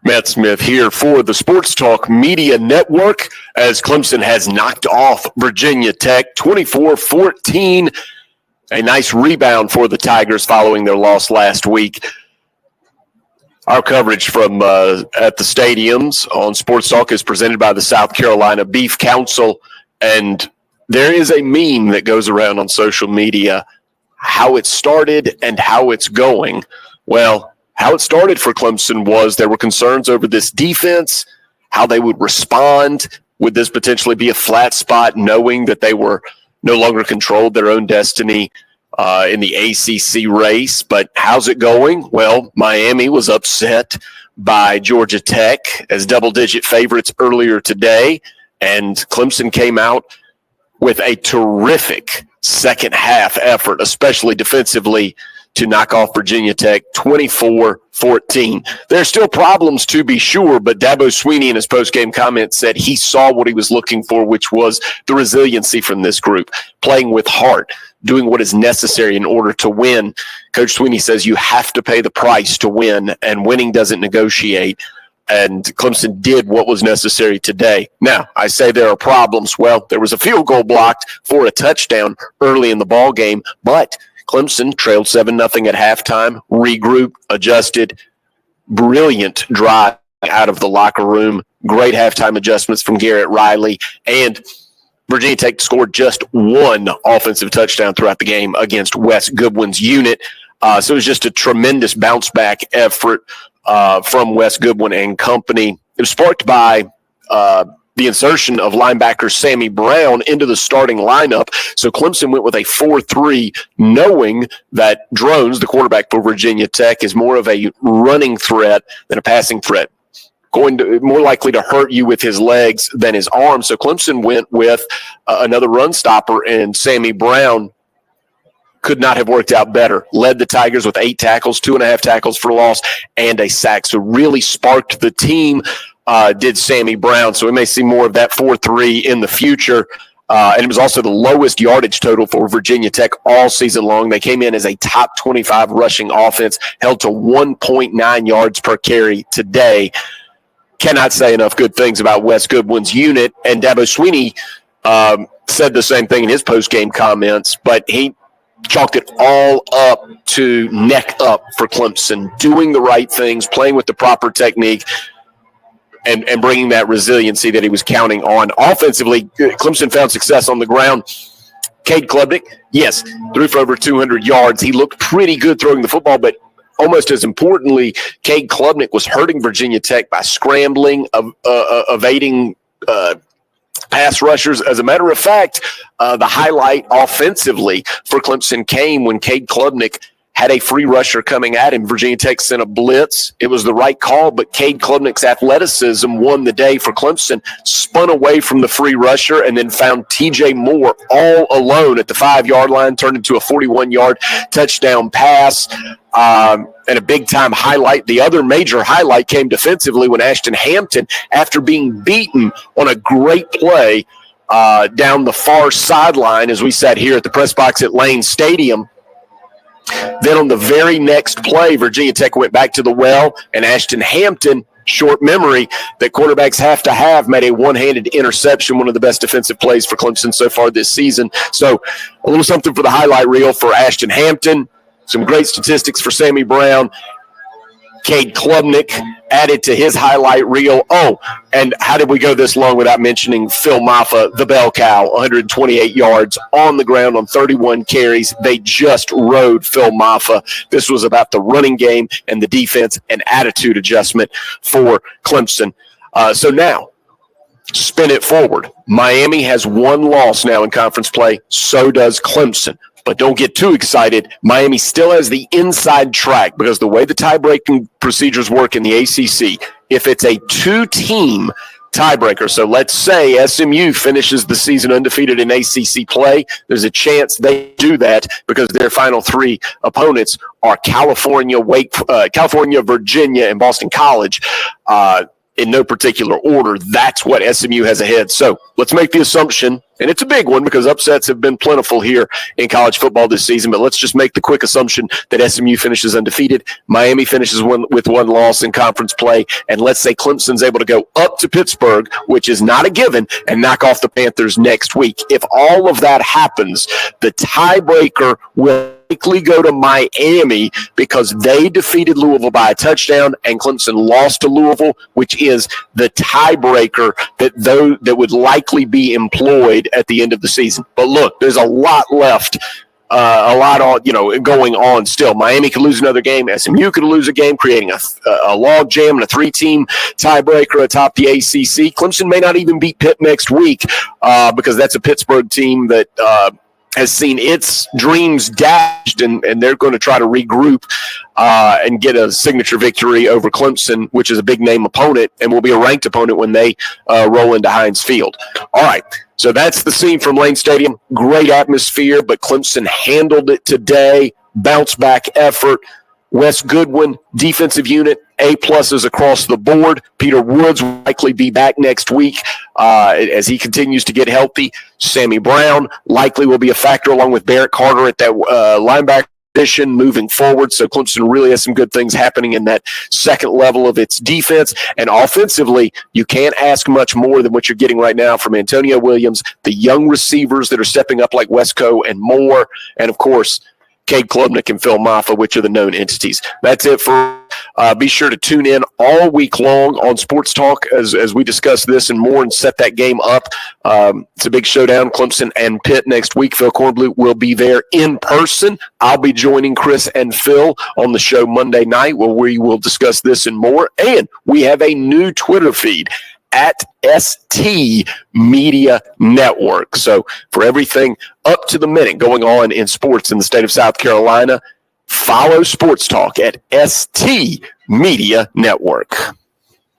Matt Smith here for the Sports Talk Media Network as Clemson has knocked off Virginia Tech 24-14. A nice rebound for the Tigers following their loss last week. Our coverage from at the stadiums on Sports Talk is presented by the South Carolina Beef Council, and there is a meme that goes around on social media, how it started and how it's going. Well, how it started for Clemson was there were concerns over this defense, how they would respond. Would this potentially be a flat spot, knowing that they were no longer controlled their own destiny in the ACC race? But how's it going? Well, Miami was upset by Georgia Tech as double-digit favorites earlier today, and Clemson came out with a terrific second-half effort, especially defensively, to knock off Virginia Tech 24-14. There are still problems to be sure, but Dabo Swinney in his post-game comments said he saw what he was looking for, which was the resiliency from this group, playing with heart, doing what is necessary in order to win. Coach Swinney says you have to pay the price to win, and winning doesn't negotiate. And Clemson did what was necessary today. Now, I say there are problems. Well, there was a field goal blocked for a touchdown early in the ball game, but Clemson trailed 7-0 at halftime, regrouped, adjusted. Brilliant drive out of the locker room. Great halftime adjustments from Garrett Riley. And Virginia Tech scored just one offensive touchdown throughout the game against Wes Goodwin's unit. So it was just a tremendous bounce-back effort from Wes Goodwin and company. It was sparked by the insertion of linebacker Sammy Brown into the starting lineup. So Clemson went with a 4-3, knowing that Drones, the quarterback for Virginia Tech, is more of a running threat than a passing threat. More likely to hurt you with his legs than his arms. So Clemson went with another run stopper, and Sammy Brown could not have worked out better. Led the Tigers with 8 tackles, 2.5 tackles for loss, and a sack. So really sparked the team. Did Sammy Brown. So we may see more of that 4-3 in the future. And it was also the lowest yardage total for Virginia Tech all season long. They came in as a top 25 rushing offense, held to 1.9 yards per carry today. Cannot say enough good things about Wes Goodwin's unit. And Dabo Swinney said the same thing in his post-game comments, but he chalked it all up to neck up for Clemson, doing the right things, playing with the proper technique, and bringing that resiliency that he was counting on. Offensively, Clemson found success on the ground. Cade Klubnik, yes, threw for over 200 yards. He looked pretty good throwing the football, but almost as importantly, Cade Klubnik was hurting Virginia Tech by scrambling, evading pass rushers. As a matter of fact, the highlight offensively for Clemson came when Cade Klubnik had a free rusher coming at him. Virginia Tech sent a blitz. It was the right call, but Cade Klubnik's athleticism won the day for Clemson, spun away from the free rusher, and then found T.J. Moore all alone at the 5-yard line, turned into a 41-yard touchdown pass. And a big-time highlight. The other major highlight came defensively when Ashton Hampton, after being beaten on a great play down the far sideline as we sat here at the press box at Lane Stadium, then on the very next play, Virginia Tech went back to the well, and Ashton Hampton, short memory that quarterbacks have to have, made a one-handed interception, one of the best defensive plays for Clemson so far this season. So a little something for the highlight reel for Ashton Hampton, some great statistics for Sammy Brown. Cade Klubnik added to his highlight reel. Oh, and how did we go this long without mentioning Phil Maffa, the bell cow, 128 yards on the ground on 31 carries. They just rode Phil Maffa. This was about the running game and the defense and attitude adjustment for Clemson. So now, spin it forward. Miami has one loss now in conference play. So does Clemson. But don't get too excited. Miami still has the inside track because the way the tie-breaking procedures work in the ACC, if it's a 2-team tiebreaker, so let's say SMU finishes the season undefeated in ACC play, there's a chance they do that because their final 3 opponents are California, Virginia, and Boston College. in no particular order, that's what SMU has ahead. So let's make the assumption, and it's a big one because upsets have been plentiful here in college football this season, but let's just make the quick assumption that SMU finishes undefeated, Miami finishes with one loss in conference play, and let's say Clemson's able to go up to Pittsburgh, which is not a given, and knock off the Panthers next week. If all of that happens, the tiebreaker will likely go to Miami because they defeated Louisville by a touchdown and Clemson lost to Louisville, which is the tiebreaker that would likely be employed at the end of the season. But look, there's a lot left. Going on still. Miami could lose another game. SMU could lose a game, creating a log jam and a 3-team tiebreaker atop the ACC. Clemson may not even beat Pitt next week because that's a Pittsburgh team that has seen its dreams dashed, and they're going to try to regroup and get a signature victory over Clemson, which is a big-name opponent and will be a ranked opponent when they roll into Heinz Field. All right, so that's the scene from Lane Stadium. Great atmosphere, but Clemson handled it today. Bounce-back effort. Wes Goodwin, defensive unit, A-pluses across the board. Peter Woods will likely be back next week as he continues to get healthy. Sammy Brown likely will be a factor along with Barrett Carter at that linebacker position moving forward. So Clemson really has some good things happening in that second level of its defense. And offensively, you can't ask much more than what you're getting right now from Antonio Williams, the young receivers that are stepping up like Wesco and Moore, and, of course, Cade Klubnik and Phil Maffa, which are the known entities. That's it for be sure to tune in all week long on Sports Talk as we discuss this and more and set that game up. It's a big showdown, Clemson and Pitt next week. Phil Kornblut will be there in person. I'll be joining Chris and Phil on the show Monday night where we will discuss this and more. And we have a new Twitter feed at ST Media Network. So for everything up to the minute going on in sports in the state of South Carolina, follow Sports Talk at ST Media Network.